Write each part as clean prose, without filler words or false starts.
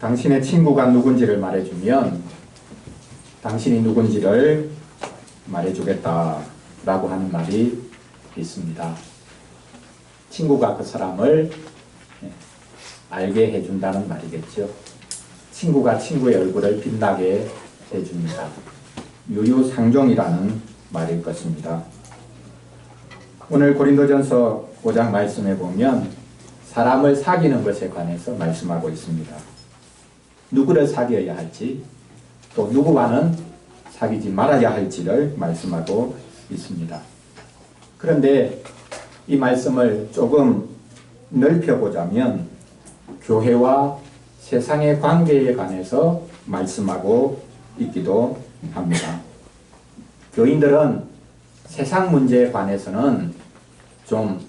당신의 친구가 누군지를 말해주면 당신이 누군지를 말해주겠다라고 하는 말이 있습니다. 친구가 그 사람을 알게 해준다는 말이겠죠. 친구가 친구의 얼굴을 빛나게 해줍니다. 유유상종이라는 말일 것입니다. 오늘 고린도전서 5장 말씀에 보면 사람을 사귀는 것에 관해서 말씀하고 있습니다. 누구를 사귀어야 할지 또 누구와는 사귀지 말아야 할지를 말씀하고 있습니다. 그런데 이 말씀을 조금 넓혀보자면 교회와 세상의 관계에 관해서 말씀하고 있기도 합니다. 교인들은 세상 문제에 관해서는 좀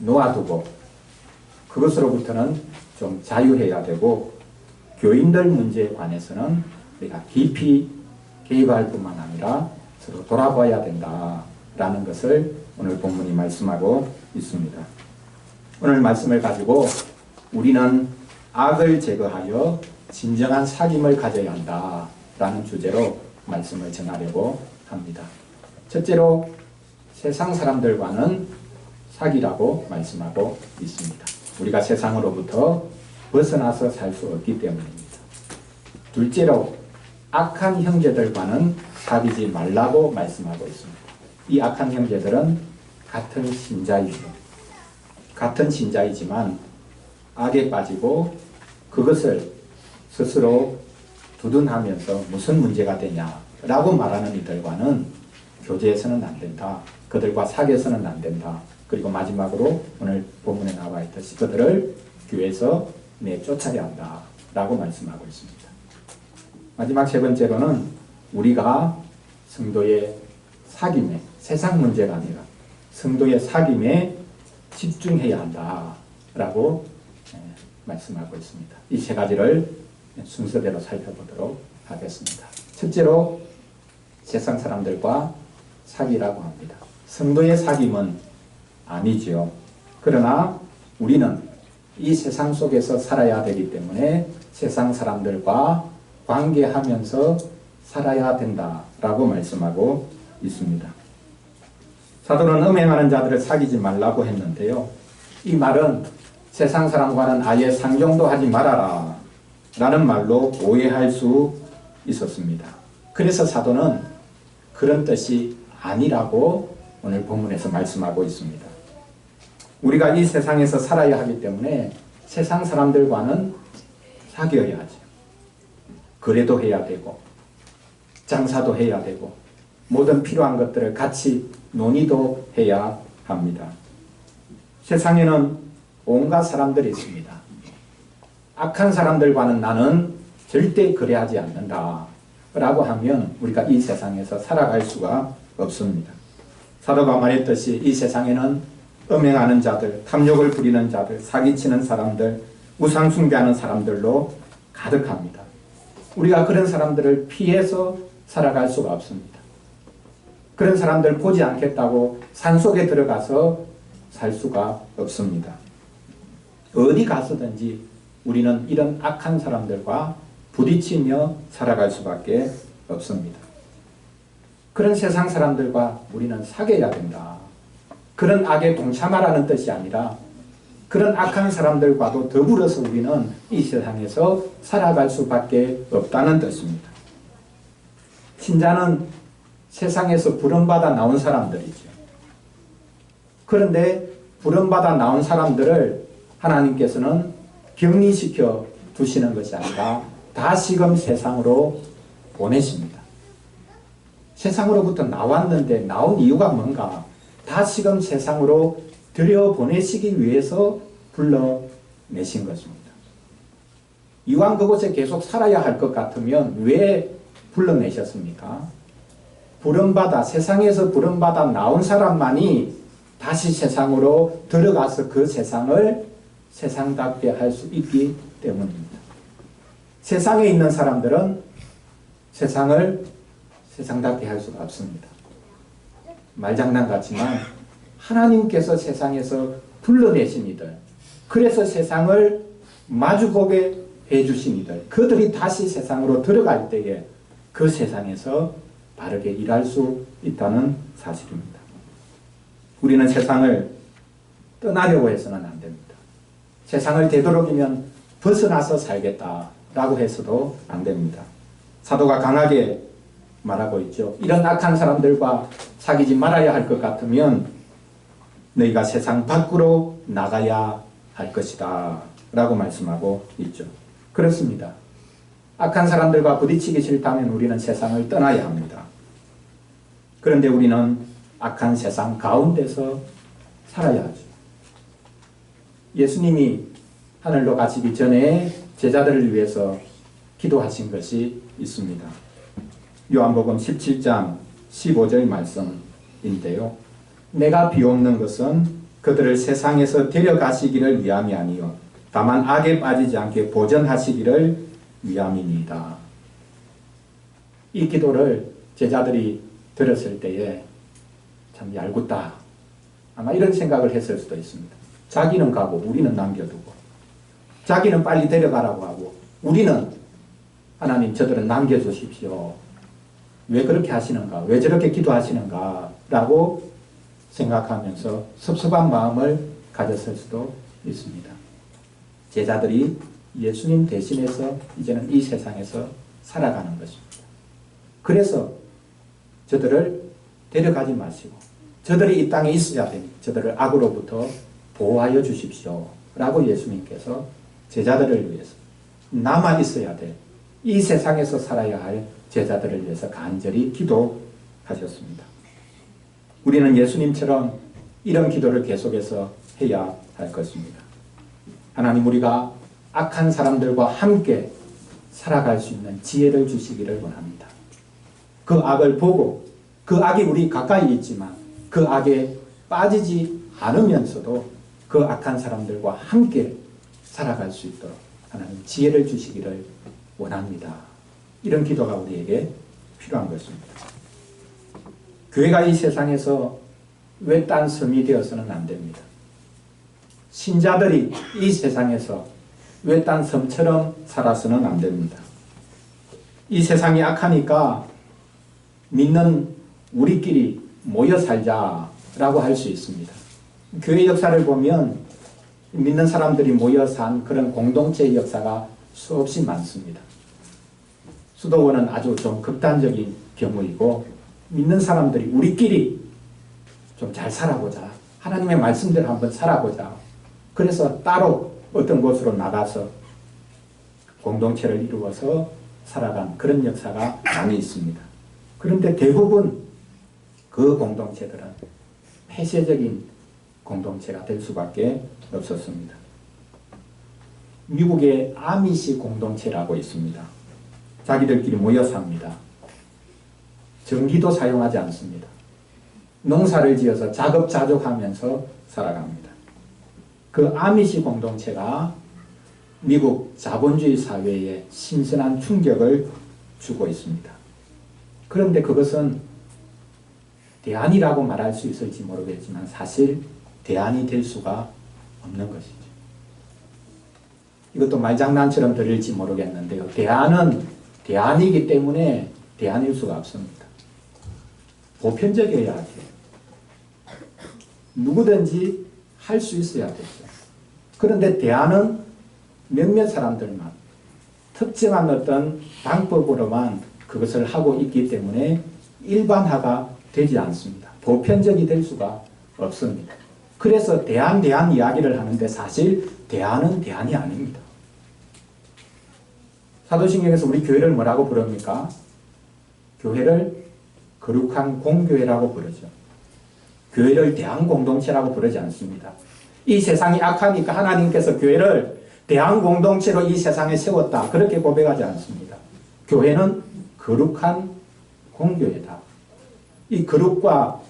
놓아두고 그것으로부터는 좀 자유해야 되고 교인들 문제에 관해서는 우리가 깊이 개입할 뿐만 아니라 서로 돌아봐야 된다라는 것을 오늘 본문이 말씀하고 있습니다. 오늘 말씀을 가지고 우리는 악을 제거하여 진정한 사귐을 가져야 한다라는 주제로 말씀을 전하려고 합니다. 첫째로 세상 사람들과는 사귀라고 말씀하고 있습니다. 우리가 세상으로부터 벗어나서 살 수 없기 때문입니다. 둘째로 악한 형제들과는 사귀지 말라고 말씀하고 있습니다. 이 악한 형제들은 같은 신자이죠. 같은 신자이지만 악에 빠지고 그것을 스스로 두둔하면서 무슨 문제가 되냐라고 말하는 이들과는 교제해서는 안 된다. 그들과 사귀어서는 안 된다. 그리고 마지막으로 오늘 본문에 나와 있듯이 그들을 교회에서 내쫓아야 한다 라고 말씀하고 있습니다. 마지막 세 번째로는 우리가 성도의 사귐에 세상 문제가 아니라 성도의 사귐에 집중해야 한다 라고 말씀하고 있습니다. 이 세 가지를 순서대로 살펴보도록 하겠습니다. 첫째로 세상 사람들과 사귀라고 합니다. 성도의 사귐은 아니지요. 그러나 우리는 이 세상 속에서 살아야 되기 때문에 세상 사람들과 관계하면서 살아야 된다라고 말씀하고 있습니다. 사도는 음행하는 자들을 사귀지 말라고 했는데요. 이 말은 세상 사람과는 아예 상종도 하지 말아라 라는 말로 오해할 수 있었습니다. 그래서 사도는 그런 뜻이 아니라고 오늘 본문에서 말씀하고 있습니다. 우리가 이 세상에서 살아야 하기 때문에 세상 사람들과는 사귀어야 하죠. 거래도 해야 되고 장사도 해야 되고 모든 필요한 것들을 같이 논의도 해야 합니다. 세상에는 온갖 사람들이 있습니다. 악한 사람들과는 나는 절대 거래하지 않는다 라고 하면 우리가 이 세상에서 살아갈 수가 없습니다. 사도가 말했듯이 이 세상에는 음행하는 자들, 탐욕을 부리는 자들, 사기치는 사람들, 우상 숭배하는 사람들로 가득합니다. 우리가 그런 사람들을 피해서 살아갈 수가 없습니다. 그런 사람들 보지 않겠다고 산속에 들어가서 살 수가 없습니다. 어디 가서든지 우리는 이런 악한 사람들과 부딪히며 살아갈 수밖에 없습니다. 그런 세상 사람들과 우리는 사귀어야 된다. 그런 악에 동참하라는 뜻이 아니라 그런 악한 사람들과도 더불어서 우리는 이 세상에서 살아갈 수밖에 없다는 뜻입니다. 신자는 세상에서 부름받아 나온 사람들이죠. 그런데 부름받아 나온 사람들을 하나님께서는 격리시켜 두시는 것이 아니라 다시금 세상으로 보내십니다. 세상으로부터 나왔는데 나온 이유가 뭔가? 다시금 세상으로 들여보내시기 위해서 불러내신 것입니다. 이왕 그곳에 계속 살아야 할 것 같으면 왜 불러내셨습니까? 부름받아 세상에서 부름받아 나온 사람만이 다시 세상으로 들어가서 그 세상을 세상답게 할 수 있기 때문입니다. 세상에 있는 사람들은 세상을 세상답게 할 수가 없습니다. 말장난 같지만 하나님께서 세상에서 불러내신 이들, 그래서 세상을 마주보게 해주신 이들, 그들이 다시 세상으로 들어갈 때에 그 세상에서 바르게 일할 수 있다는 사실입니다. 우리는 세상을 떠나려고 해서는 안 됩니다. 세상을 되도록이면 벗어나서 살겠다라고 해서도 안 됩니다. 사도가 강하게 말하고 있죠. 이런 악한 사람들과 사귀지 말아야 할 것 같으면 너희가 세상 밖으로 나가야 할 것이다 라고 말씀하고 있죠. 그렇습니다. 악한 사람들과 부딪히기 싫다면 우리는 세상을 떠나야 합니다. 그런데 우리는 악한 세상 가운데서 살아야 하죠. 예수님이 하늘로 가시기 전에 제자들을 위해서 기도하신 것이 있습니다. 요한복음 17장 15절 말씀인데요. 내가 비옵는 것은 그들을 세상에서 데려가시기를 위함이 아니요 다만 악에 빠지지 않게 보전하시기를 위함이니이다. 이 기도를 제자들이 들었을 때에 참 얄궂다. 아마 이런 생각을 했을 수도 있습니다. 자기는 가고 우리는 남겨두고, 자기는 빨리 데려가라고 하고 우리는 하나님 저들은 남겨주십시오. 왜 그렇게 하시는가? 왜 저렇게 기도하시는가? 라고 생각하면서 섭섭한 마음을 가졌을 수도 있습니다. 제자들이 예수님 대신해서 이제는 이 세상에서 살아가는 것입니다. 그래서 저들을 데려가지 마시고 저들이 이 땅에 있어야 되니 저들을 악으로부터 보호하여 주십시오 라고 예수님께서 제자들을 위해서 남아 있어야 될 이 세상에서 살아야 할 제자들을 위해서 간절히 기도하셨습니다. 우리는 예수님처럼 이런 기도를 계속해서 해야 할 것입니다. 하나님, 우리가 악한 사람들과 함께 살아갈 수 있는 지혜를 주시기를 원합니다. 그 악을 보고 그 악이 우리 가까이 있지만 그 악에 빠지지 않으면서도 그 악한 사람들과 함께 살아갈 수 있도록 하나님 지혜를 주시기를 원합니다. 이런 기도가 우리에게 필요한 것입니다. 교회가 이 세상에서 외딴 섬이 되어서는 안 됩니다. 신자들이 이 세상에서 외딴 섬처럼 살아서는 안 됩니다. 이 세상이 악하니까 믿는 우리끼리 모여 살자라고 할 수 있습니다. 교회 역사를 보면 믿는 사람들이 모여 산 그런 공동체의 역사가 수없이 많습니다. 수도원은 아주 좀 극단적인 경우이고 믿는 사람들이 우리끼리 좀 잘 살아보자. 하나님의 말씀대로 한번 살아보자. 그래서 따로 어떤 곳으로 나가서 공동체를 이루어서 살아간 그런 역사가 많이 있습니다. 그런데 대부분 그 공동체들은 폐쇄적인 공동체가 될 수밖에 없었습니다. 미국의 아미시 공동체라고 있습니다. 자기들끼리 모여 삽니다. 전기도 사용하지 않습니다. 농사를 지어서 자급자족하면서 살아갑니다. 그 아미시 공동체가 미국 자본주의 사회에 신선한 충격을 주고 있습니다. 그런데 그것은 대안이라고 말할 수 있을지 모르겠지만 사실 대안이 될 수가 없는 것이죠. 이것도 말장난처럼 들릴지 모르겠는데요. 대안은 대안이기 때문에 대안일 수가 없습니다. 보편적이어야 하죠. 누구든지 할 수 있어야 되죠. 그런데 대안은 몇몇 사람들만 특정한 어떤 방법으로만 그것을 하고 있기 때문에 일반화가 되지 않습니다. 보편적이 될 수가 없습니다. 그래서 대안 이야기를 하는데 사실 대안은 대안이 아닙니다. 사도신경에서 우리 교회를 뭐라고 부릅니까? 교회를 거룩한 공교회라고 부르죠. 교회를 대안공동체라고 부르지 않습니다. 이 세상이 악하니까 하나님께서 교회를 대안공동체로 이 세상에 세웠다. 그렇게 고백하지 않습니다. 교회는 거룩한 공교회다. 이 거룩과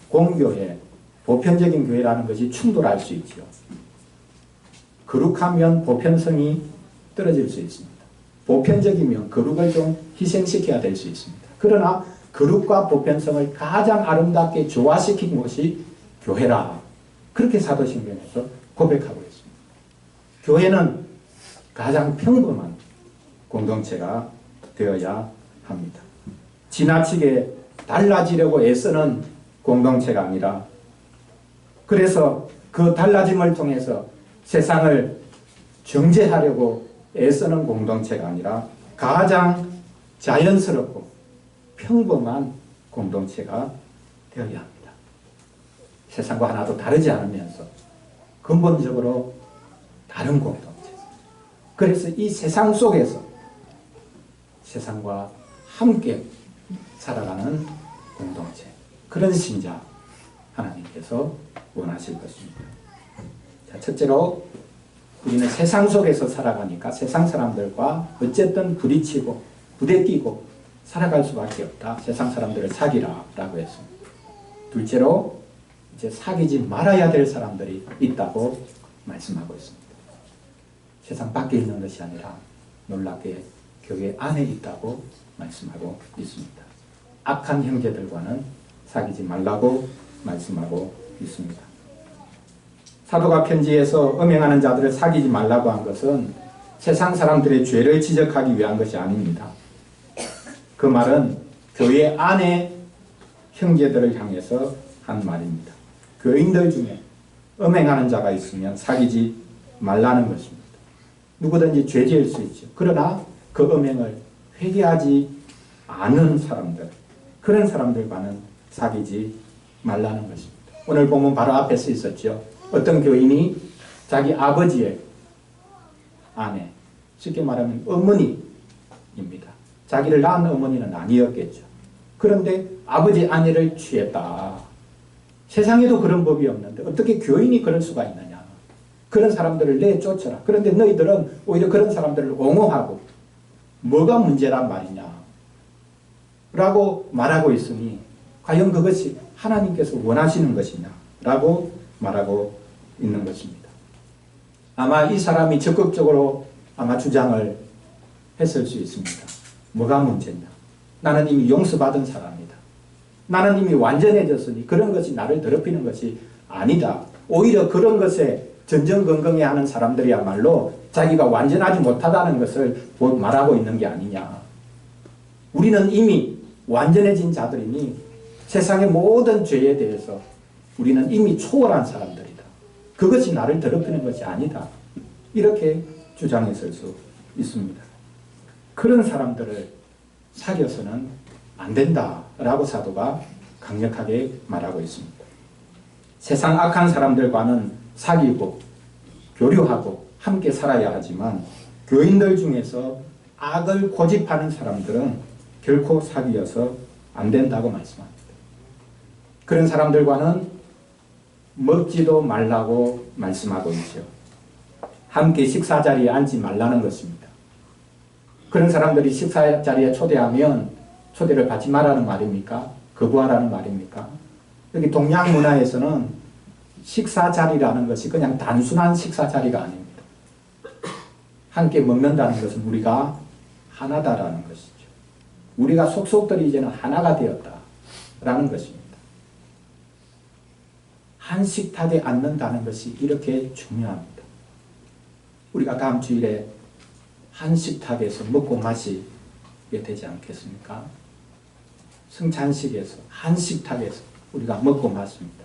공교회, 보편적인 교회라는 것이 충돌할 수 있죠. 거룩하면 보편성이 떨어질 수 있습니다. 보편적이면 거룩을 좀 희생시켜야 될 수 있습니다. 그러나 거룩과 보편성을 가장 아름답게 조화시킨 것이 교회라. 그렇게 사도신경에서 고백하고 있습니다. 교회는 가장 평범한 공동체가 되어야 합니다. 지나치게 달라지려고 애쓰는 공동체가 아니라, 그래서 그 달라짐을 통해서 세상을 정죄하려고 애쓰는 공동체가 아니라 가장 자연스럽고 평범한 공동체가 되어야 합니다. 세상과 하나도 다르지 않으면서 근본적으로 다른 공동체. 그래서 이 세상 속에서 세상과 함께 살아가는 공동체, 그런 신자 하나님께서 원하실 것입니다. 자, 첫째로 우리는 세상 속에서 살아가니까 세상 사람들과 어쨌든 부딪히고 부대끼고 살아갈 수밖에 없다. 세상 사람들을 사귀라 라고 했습니다. 둘째로 이제 사귀지 말아야 될 사람들이 있다고 말씀하고 있습니다. 세상 밖에 있는 것이 아니라 놀랍게 교회 안에 있다고 말씀하고 있습니다. 악한 형제들과는 사귀지 말라고 말씀하고 있습니다. 사도가 편지에서 음행하는 자들을 사귀지 말라고 한 것은 세상 사람들의 죄를 지적하기 위한 것이 아닙니다. 그 말은 교회 안에 형제들을 향해서 한 말입니다. 교인들 중에 음행하는 자가 있으면 사귀지 말라는 것입니다. 누구든지 죄 지을 수 있죠. 그러나 그 음행을 회개하지 않은 사람들, 그런 사람들과는 사귀지 말라는 것입니다. 오늘 보면 바로 앞에 써 있었죠. 어떤 교인이 자기 아버지의 아내, 쉽게 말하면 어머니입니다. 자기를 낳은 어머니는 아니었겠죠. 그런데 아버지 아내를 취했다. 세상에도 그런 법이 없는데 어떻게 교인이 그럴 수가 있느냐. 그런 사람들을 내쫓아라. 그런데 너희들은 오히려 그런 사람들을 옹호하고 뭐가 문제란 말이냐 라고 말하고 있으니 과연 그것이 하나님께서 원하시는 것이냐 라고 말하고 있는 것입니다. 아마 이 사람이 적극적으로 아마 주장을 했을 수 있습니다. 뭐가 문제냐. 나는 이미 용서받은 사람이다. 나는 이미 완전해졌으니 그런 것이 나를 더럽히는 것이 아니다. 오히려 그런 것에 전전긍긍해하는 사람들이야말로 자기가 완전하지 못하다는 것을 말하고 있는 게 아니냐. 우리는 이미 완전해진 자들이니 세상의 모든 죄에 대해서 우리는 이미 초월한 사람들이다. 그것이 나를 더럽히는 것이 아니다. 이렇게 주장했을 수 있습니다. 그런 사람들을 사귀어서는 안 된다라고 사도가 강력하게 말하고 있습니다. 세상 악한 사람들과는 사귀고 교류하고 함께 살아야 하지만 교인들 중에서 악을 고집하는 사람들은 결코 사귀어서 안 된다고 말씀합니다. 그런 사람들과는 먹지도 말라고 말씀하고 있죠. 함께 식사 자리에 앉지 말라는 것입니다. 그런 사람들이 식사 자리에 초대하면 초대를 받지 말라는 말입니까? 거부하라는 말입니까? 여기 동양 문화에서는 식사 자리라는 것이 그냥 단순한 식사 자리가 아닙니다. 함께 먹는다는 것은 우리가 하나다라는 것이죠. 우리가 속속들이 이제는 하나가 되었다라는 것입니다. 한 식탁에 앉는다는 것이 이렇게 중요합니다. 우리가 다음 주일에 한 식탁에서 먹고 마시게 되지 않겠습니까? 성찬식에서 한 식탁에서 우리가 먹고 마십니다.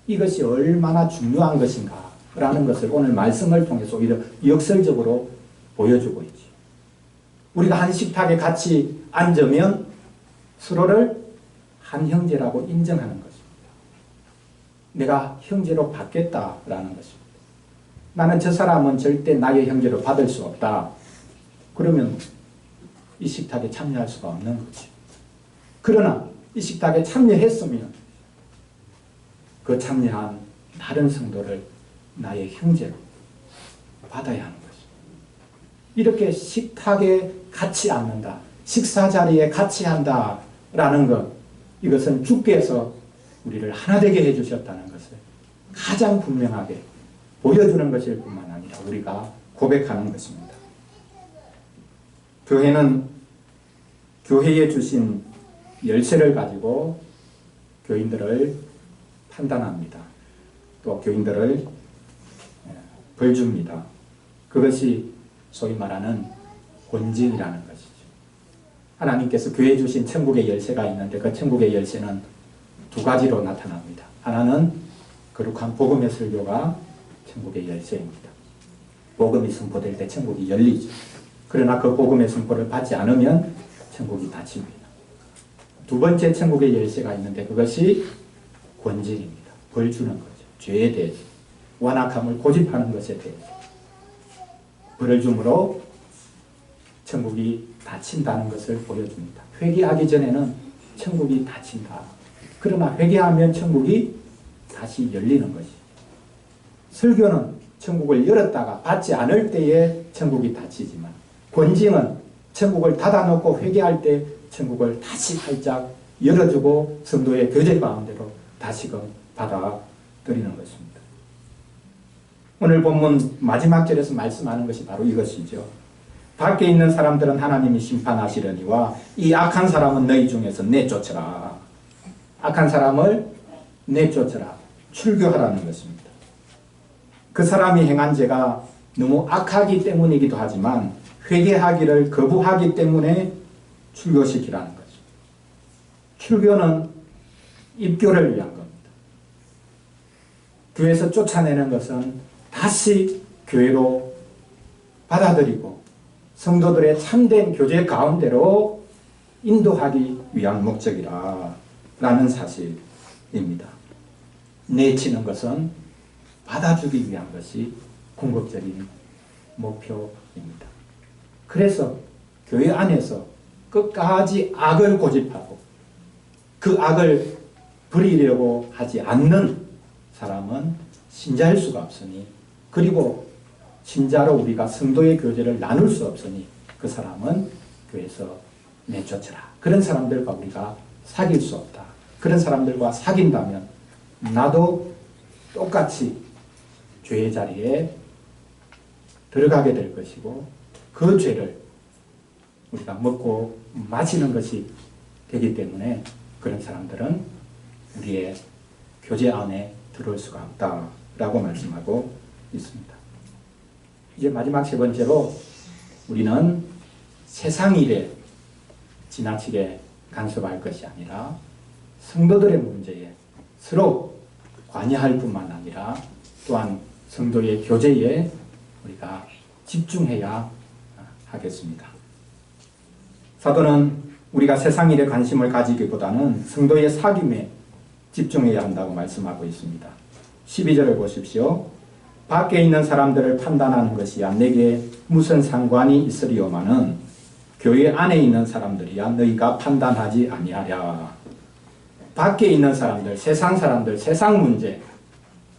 이것이 얼마나 중요한 것인가 라는 것을 오늘 말씀을 통해서 오히려 역설적으로 보여주고 있죠. 우리가 한 식탁에 같이 앉으면 서로를 한 형제라고 인정하는 것입니다. 내가 형제로 받겠다라는 것입니다. 나는 저 사람은 절대 나의 형제로 받을 수 없다. 그러면 이 식탁에 참여할 수가 없는 거죠. 그러나 이 식탁에 참여했으면 그 참여한 다른 성도를 나의 형제로 받아야 하는 것입니다. 이렇게 식탁에 같이 앉는다. 식사 자리에 같이 한다라는 것, 이것은 주께서 우리를 하나 되게 해주셨다는 것을 가장 분명하게 보여주는 것일 뿐만 아니라 우리가 고백하는 것입니다. 교회는 교회에 주신 열쇠를 가지고 교인들을 판단합니다. 또 교인들을 벌 줍니다. 그것이 소위 말하는 권징이라는 것이죠. 하나님께서 교회 주신 천국의 열쇠가 있는데 그 천국의 열쇠는 두 가지로 나타납니다. 하나는 거룩한 복음의 설교가 천국의 열쇠입니다. 복음이 선포될 때 천국이 열리죠. 그러나 그 복음의 선포를 받지 않으면 천국이 닫힙니다. 두 번째 천국의 열쇠가 있는데 그것이 권징입니다. 벌 주는 거죠. 죄에 대해서. 완악함을 고집하는 것에 대해서. 벌을 줌으로 천국이 닫힌다는 것을 보여줍니다. 회개하기 전에는 천국이 닫힌다. 그러나 회개하면 천국이 다시 열리는 것이죠. 설교는 천국을 열었다가 받지 않을 때에 천국이 닫히지만 권징은 천국을 닫아놓고 회개할 때 천국을 다시 활짝 열어주고 성도의 교제 가운데로 다시금 받아들이는 것입니다. 오늘 본문 마지막 절에서 말씀하는 것이 바로 이것이죠. 밖에 있는 사람들은 하나님이 심판하시려니와 이 악한 사람은 너희 중에서 내쫓으라. 악한 사람을 내쫓으라. 출교하라는 것입니다. 그 사람이 행한 죄가 너무 악하기 때문이기도 하지만 회개하기를 거부하기 때문에 출교시키라는 거죠. 출교는 입교를 위한 겁니다. 교회에서 쫓아내는 것은 다시 교회로 받아들이고 성도들의 참된 교제 가운데로 인도하기 위한 목적이라는 사실입니다. 내치는 것은 받아주기 위한 것이 궁극적인 목표입니다. 그래서 교회 안에서 끝까지 악을 고집하고 그 악을 버리려고 하지 않는 사람은 신자일 수가 없으니, 그리고 신자로 우리가 성도의 교제를 나눌 수 없으니 그 사람은 교회에서 내쫓으라. 그런 사람들과 우리가 사귈 수 없다. 그런 사람들과 사귄다면 나도 똑같이 죄의 자리에 들어가게 될 것이고 그 죄를 우리가 먹고 마시는 것이 되기 때문에 그런 사람들은 우리의 교제 안에 들어올 수가 없다라고 말씀하고 있습니다. 이제 마지막 세 번째로 우리는 세상 일에 지나치게 간섭할 것이 아니라 성도들의 문제에 서로 관여할 뿐만 아니라 또한 성도의 교제에 우리가 집중해야 하겠습니다. 사도는 우리가 세상 일에 관심을 가지기보다는 성도의 사귐에 집중해야 한다고 말씀하고 있습니다. 12절을 보십시오. 밖에 있는 사람들을 판단하는 것이야 내게 무슨 상관이 있으리오마는 교회 안에 있는 사람들이야 너희가 판단하지 아니하랴. 밖에 있는 사람들, 세상 문제,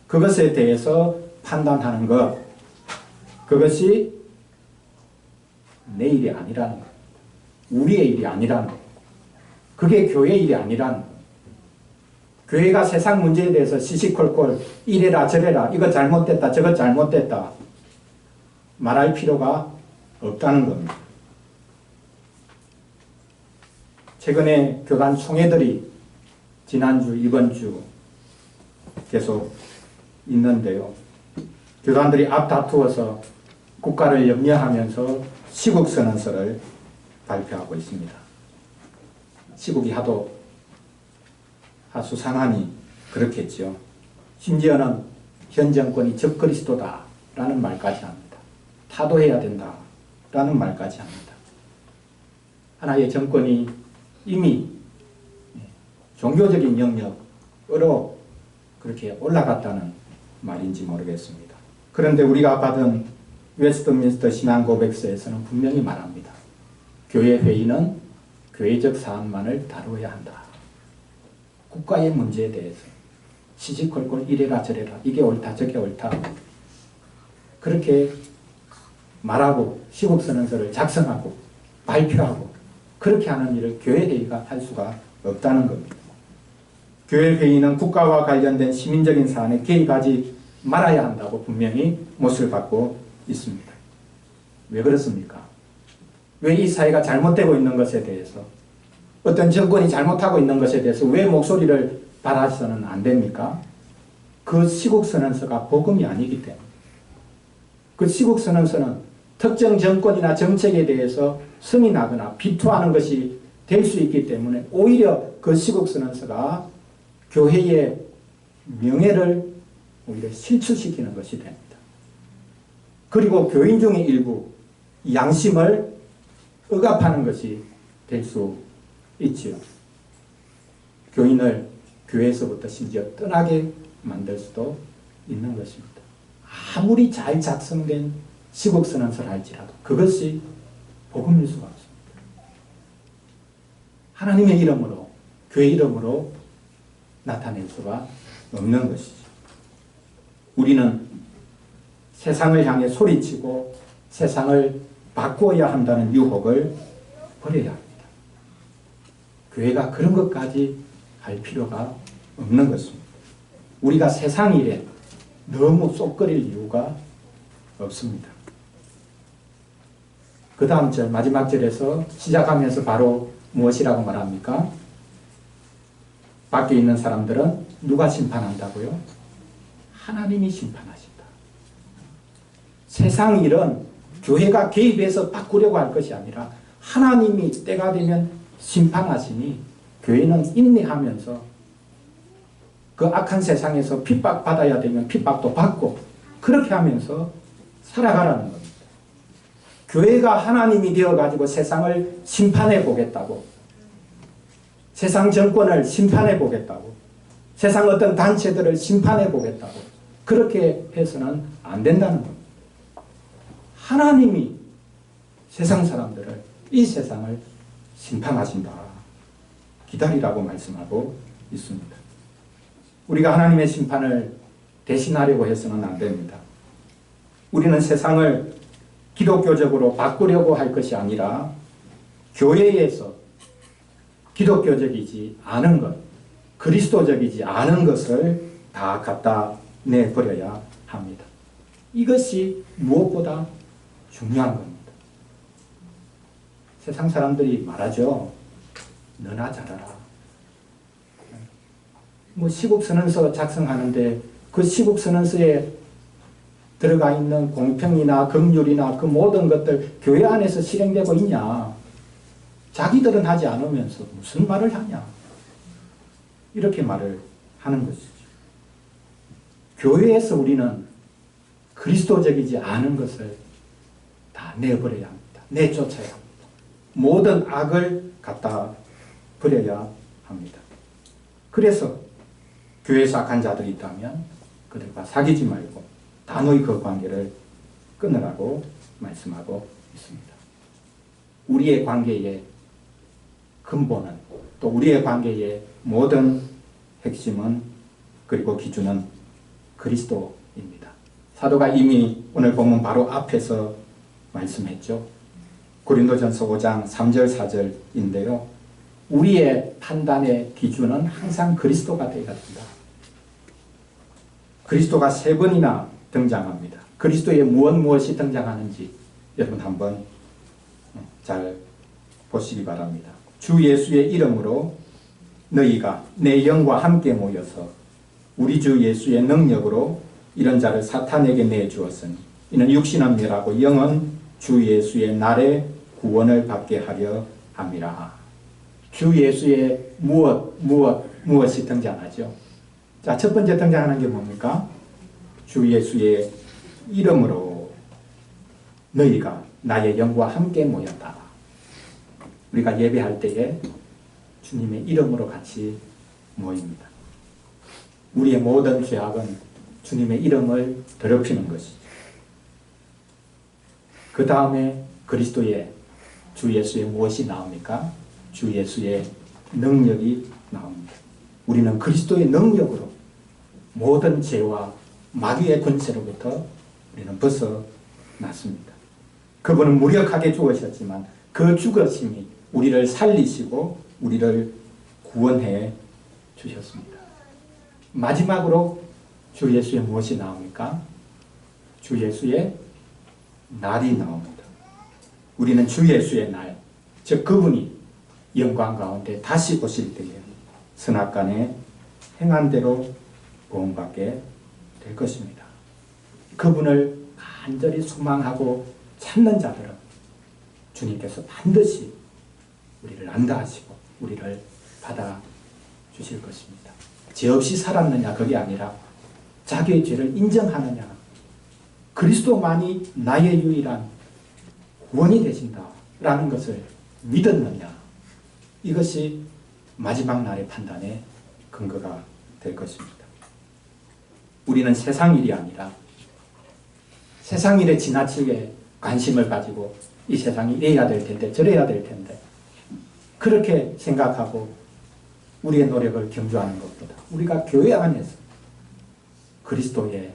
그것에 대해서 판단하는 것, 그것이 내 일이 아니라는 것, 우리의 일이 아니라는 것, 그게 교회의 일이 아니라는 것. 교회가 세상 문제에 대해서 시시콜콜 이래라 저래라 이거 잘못됐다 저거 잘못됐다 말할 필요가 없다는 겁니다. 최근에 교단 총회들이 지난주 이번주 계속 있는데요. 교단들이 앞다투어서 국가를 염려하면서 시국선언서를 발표하고 있습니다. 시국이 하도 수상하니 그렇겠죠. 심지어는 현 정권이 적그리스도다라는 말까지 합니다. 타도해야 된다라는 말까지 합니다. 하나의 정권이 이미 종교적인 영역으로 그렇게 올라갔다는 말인지 모르겠습니다. 그런데 우리가 받은 웨스트민스터 신앙고백서에서는 분명히 말합니다. 교회 회의는 교회적 사안만을 다루어야 한다. 국가의 문제에 대해서 시시콜콜 이래라 저래라 이게 옳다 저게 옳다 그렇게 말하고 시국선언서를 작성하고 발표하고 그렇게 하는 일을 교회 회의가 할 수가 없다는 겁니다. 교회 회의는 국가와 관련된 시민적인 사안에 개입하지 말아야 한다고 분명히 못을 받고 있습니다. 왜 그렇습니까? 왜 이 사회가 잘못되고 있는 것에 대해서 어떤 정권이 잘못하고 있는 것에 대해서 왜 목소리를 발하서는 안 됩니까? 그 시국선언서가 복음이 아니기 때문에 그 시국선언서는 특정 정권이나 정책에 대해서 승인하거나 비토하는 것이 될 수 있기 때문에 오히려 그 시국선언서가 교회의 명예를 오히려 실추시키는 것이 됩니다. 그리고 교인 중의 일부 양심을 억압하는 것이 될 수 있지요. 교인을 교회에서부터 심지어 떠나게 만들 수도 있는 것입니다. 아무리 잘 작성된 시국선언서를 할지라도 그것이 복음일 수가 없습니다. 하나님의 이름으로, 교회 이름으로 나타낼 수가 없는 것이죠. 우리는 세상을 향해 소리치고 세상을 바꾸어야 한다는 유혹을 버려야 합니다. 교회가 그런 것까지 할 필요가 없는 것입니다. 우리가 세상 일에 너무 쏙거릴 이유가 없습니다. 그 다음 절 마지막 절에서 시작하면서 바로 무엇이라고 말합니까? 밖에 있는 사람들은 누가 심판한다고요? 하나님이 심판하신다. 세상 일은 교회가 개입해서 바꾸려고 할 것이 아니라 하나님이 때가 되면 심판하시니 교회는 인내하면서 그 악한 세상에서 핍박받아야 되면 핍박도 받고 그렇게 하면서 살아가라는 겁니다. 교회가 하나님이 되어가지고 세상을 심판해 보겠다고, 세상 정권을 심판해 보겠다고, 세상 어떤 단체들을 심판해 보겠다고 그렇게 해서는 안 된다는 겁니다. 하나님이 세상 사람들을, 이 세상을 심판하신다. 기다리라고 말씀하고 있습니다. 우리가 하나님의 심판을 대신하려고 해서는 안 됩니다. 우리는 세상을 기독교적으로 바꾸려고 할 것이 아니라 교회에서 기독교적이지 않은 것, 그리스도적이지 않은 것을 다 갖다 내버려야 합니다. 이것이 무엇보다 중요한 겁니다. 세상 사람들이 말하죠. 너나 잘하라. 시국선언서 작성하는데 그 시국선언서에 들어가 있는 공평이나 긍휼이나 그 모든 것들 교회 안에서 실행되고 있냐? 자기들은 하지 않으면서 무슨 말을 하냐? 이렇게 말을 하는 것이죠. 교회에서 우리는 그리스도적이지 않은 것을 다 내버려야 합니다. 내쫓아야 합니다. 모든 악을 갖다 버려야 합니다. 그래서 교회에서 악한 자들이 있다면 그들과 사귀지 말고 단호히 그 관계를 끊으라고 말씀하고 있습니다. 우리의 관계의 근본은, 또 우리의 관계의 모든 핵심은, 그리고 기준은 그리스도입니다. 사도가 이미 오늘 본문 바로 앞에서 말씀했죠. 고린도전서 5장 3절 4절인데요. 우리의 판단의 기준은 항상 그리스도가 되어야 된다. 그리스도가 3번이나 등장합니다. 그리스도의 무엇이 등장하는지 여러분 한번 잘 보시기 바랍니다. 주 예수의 이름으로 너희가 내 영과 함께 모여서 우리 주 예수의 능력으로 이런 자를 사탄에게 내주었으니 이는 육신은 멸하고 영은 주 예수의 날에 구원을 받게 하려 함이라. 주 예수의 무엇이 등장하죠? 자, 첫 번째 등장하는 게 뭡니까? 주 예수의 이름으로 너희가 나의 영과 함께 모였다. 우리가 예배할 때에 주님의 이름으로 같이 모입니다. 우리의 모든 죄악은 주님의 이름을 더럽히는 것이죠. 그 다음에 그리스도의 주 예수의 무엇이 나옵니까? 주 예수의 능력이 나옵니다. 우리는 그리스도의 능력으로 모든 죄와 마귀의 권세로부터 우리는 벗어났습니다. 그분은 무력하게 죽으셨지만 그 죽으심이 우리를 살리시고 우리를 구원해 주셨습니다. 마지막으로 주 예수의 무엇이 나옵니까? 주 예수의 날이 나옵니다. 우리는 주 예수의 날, 즉 그분이 영광 가운데 다시 오실 때에 선악간에 행한 대로 구원받게 될 것입니다. 그분을 간절히 소망하고 찾는 자들은 주님께서 반드시 우리를 안다 하시고 우리를 받아 주실 것입니다. 죄 없이 살았느냐 그게 아니라 자기의 죄를 인정하느냐, 그리스도만이 나의 유일한 구원이 되신다라는 것을 믿었느냐, 이것이 마지막 날의 판단의 근거가 될 것입니다. 우리는 세상 일이 아니라 세상 일에 지나치게 관심을 가지고 이 세상이 이래야 될 텐데 저래야 될 텐데 그렇게 생각하고 우리의 노력을 경주하는 것보다 우리가 교회 안에서 그리스도의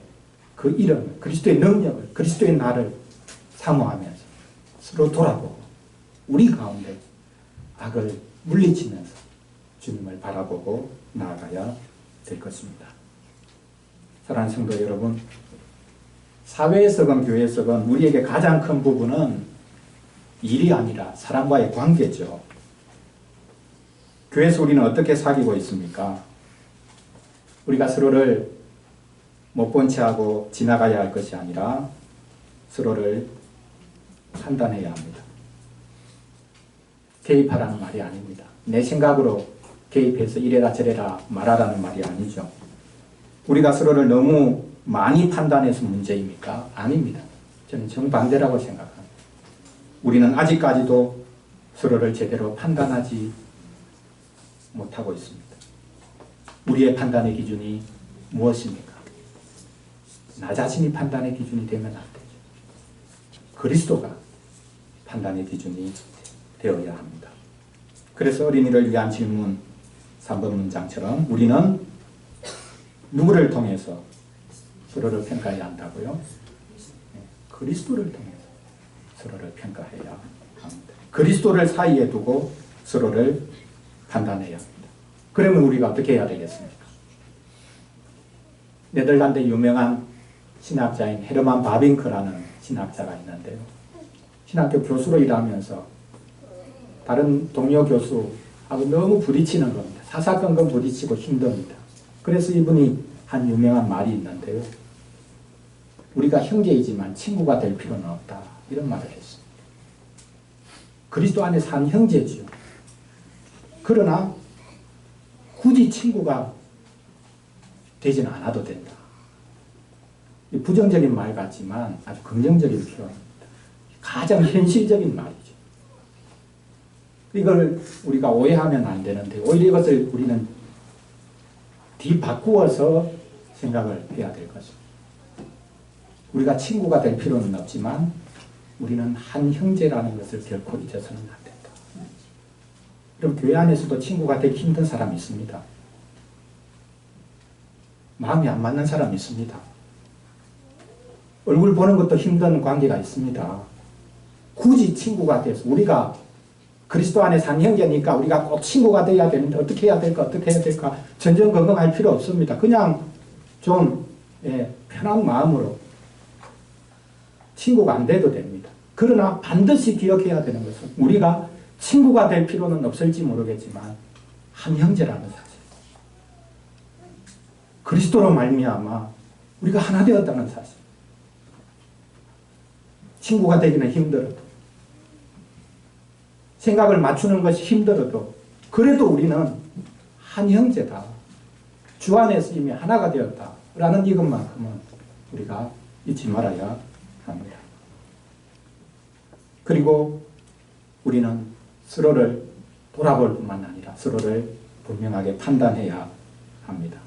그 이름을, 그리스도의 능력을, 그리스도의 나를 사모하면서 서로 돌아보고 우리 가운데 악을 물리치면서 주님을 바라보고 나아가야 될 것입니다. 사랑하는 성도 여러분, 사회에서건 교회에서건 우리에게 가장 큰 부분은 일이 아니라 사람과의 관계죠. 교회에서 우리는 어떻게 사귀고 있습니까? 우리가 서로를 못 본 채 하고 지나가야 할 것이 아니라 서로를 판단해야 합니다. 개입하라는 말이 아닙니다. 내 생각으로 개입해서 이래라 저래라 말하라는 말이 아니죠. 우리가 서로를 너무 많이 판단해서 문제입니까? 아닙니다. 저는 정반대라고 생각합니다. 우리는 아직까지도 서로를 제대로 판단하지 못하고 있습니다. 우리의 판단의 기준이 무엇입니까? 나 자신이 판단의 기준이 되면 안 되죠. 그리스도가 판단의 기준이 되어야 합니다. 그래서 어린이를 위한 질문 3번 문장처럼 우리는 누구를 통해서 서로를 평가해야 한다고요? 그리스도를 통해서 서로를 평가해야 합니다. 그리스도를 사이에 두고 서로를 판단해야 합니다. 그러면 우리가 어떻게 해야 되겠습니까? 네덜란드 유명한 신학자인 헤르만 바빙크라는 신학자가 있는데요. 신학교 교수로 일하면서 다른 동료 교수하고 너무 부딪히는 겁니다. 사사건건 부딪히고 힘듭니다. 그래서 이분이 한 유명한 말이 있는데요. 우리가 형제이지만 친구가 될 필요는 없다. 이런 말을 했습니다. 그리스도 안에 산 형제지요. 그러나 굳이 친구가 되지는 않아도 된다. 부정적인 말 같지만 아주 긍정적인 표현입니다. 가장 현실적인 말이죠. 이걸 우리가 오해하면 안 되는데 오히려 이것을 우리는 뒤바꾸어서 생각을 해야 될 것입니다. 우리가 친구가 될 필요는 없지만 우리는 한 형제라는 것을 결코 잊어서는 안 된다. 그럼 교회 안에서도 친구가 되기 힘든 사람이 있습니다. 마음이 안 맞는 사람이 있습니다. 얼굴 보는 것도 힘든 관계가 있습니다. 굳이 친구가 돼서 우리가 그리스도 안에 산 형제니까 우리가 꼭 친구가 돼야 되는데 어떻게 해야 될까 어떻게 해야 될까 전전긍긍할 필요 없습니다. 그냥 좀 편한 마음으로 친구가 안 돼도 됩니다. 그러나 반드시 기억해야 되는 것은 우리가 친구가 될 필요는 없을지 모르겠지만 한 형제라는 사실, 그리스도로 말미암아 우리가 하나 되었다는 사실, 친구가 되기는 힘들어도 생각을 맞추는 것이 힘들어도 그래도 우리는 한 형제다. 주 안에서 이미 하나가 되었다라는 이것만큼은 우리가 잊지 말아야 합니다. 그리고 우리는 서로를 돌아볼 뿐만 아니라 서로를 분명하게 판단해야 합니다.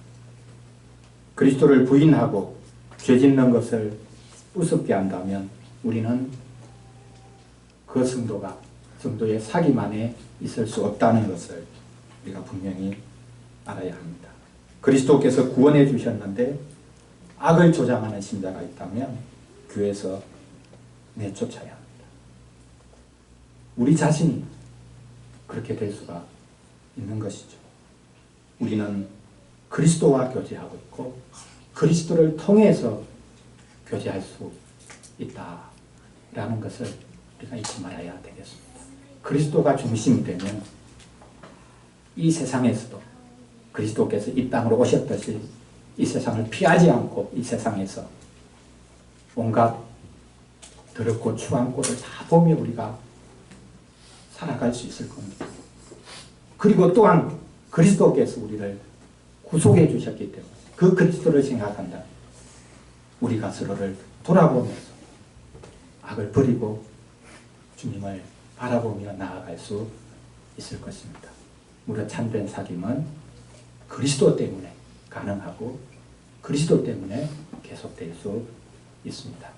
그리스도를 부인하고 죄 짓는 것을 우습게 한다면 우리는 그 성도의 사귐 안에 있을 수 없다는 것을 우리가 분명히 알아야 합니다. 그리스도께서 구원해 주셨는데 악을 조장하는 신자가 있다면 교회에서 내쫓아야 합니다. 우리 자신이 그렇게 될 수가 있는 것이죠. 우리는 그리스도와 교제하고 있고 그리스도를 통해서 교제할 수 있다라는 것을 우리가 잊지 말아야 되겠습니다. 그리스도가 중심이 되면 이 세상에서도 그리스도께서 이 땅으로 오셨듯이 이 세상을 피하지 않고 이 세상에서 온갖 더럽고 추한 꼴을 다 보며 우리가 살아갈 수 있을 겁니다. 그리고 또한 그리스도께서 우리를 구속해 주셨기 때문에 그 그리스도를 생각한다. 우리가 서로를 돌아보면서 악을 버리고 주님을 바라보며 나아갈 수 있을 것입니다. 무릇 참된 사귐은 그리스도 때문에 가능하고 그리스도 때문에 계속될 수 있습니다.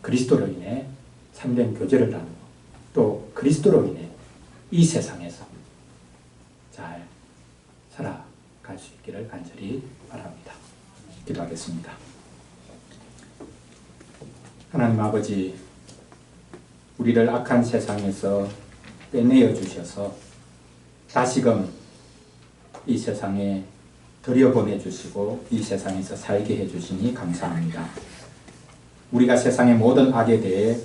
그리스도로 인해 참된 교제를 나누고 또 그리스도로 인해 이 세상에서 잘 살아갈 수 있기를 간절히 바랍니다. 기도하겠습니다. 하나님 아버지, 우리를 악한 세상에서 빼내어 주셔서 다시금 이 세상에 들여보내주시고 이 세상에서 살게 해주시니 감사합니다. 우리가 세상의 모든 악에 대해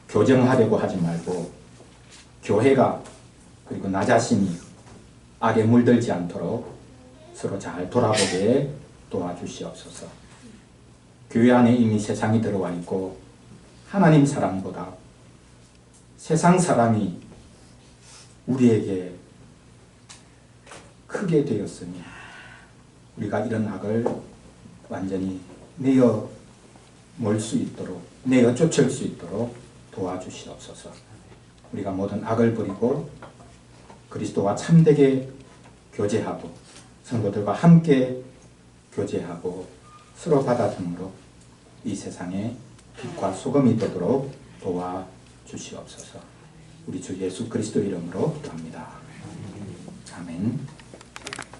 교정하려고 하지 말고 교회가 그리고 나 자신이 악에 물들지 않도록 서로 잘 돌아보게 도와주시옵소서. 교회 안에 이미 세상이 들어와 있고 하나님 사랑보다 세상 사랑이 우리에게 크게 되었으니 우리가 이런 악을 완전히 내어 몰 수 있도록, 내어 쫓을 수 있도록 도와주시옵소서. 우리가 모든 악을 버리고 그리스도와 참되게 교제하고 성도들과 함께 교제하고 서로 받아줌으로 이 세상에 빛과 소금이 되도록 도와주시옵소서. 우리 주 예수 그리스도 이름으로 기도합니다. 아멘.